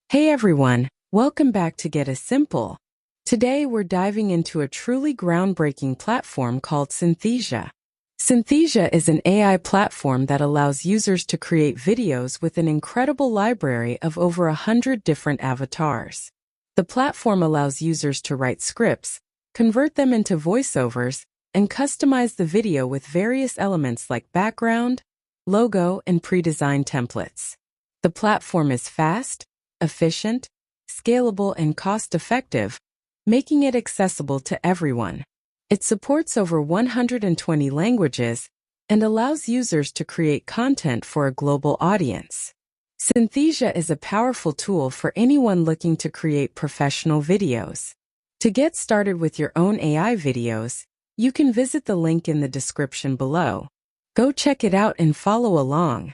Hey everyone, welcome back to Get a Simple. Today we're diving into a truly groundbreaking platform called Synthesia. Synthesia is an AI platform that allows users to create videos with an incredible library of over 100 different avatars. The platform allows users to write scripts, convert them into voiceovers, and customize the video with various elements like background, logo, and pre-designed templates. The platform is fast, efficient, scalable, and cost-effective, making it accessible to everyone. It supports over 120 languages and allows users to create content for a global audience. Synthesia is a powerful tool for anyone looking to create professional videos. To get started with your own AI videos, you can visit the link in the description below. Go check it out and follow along.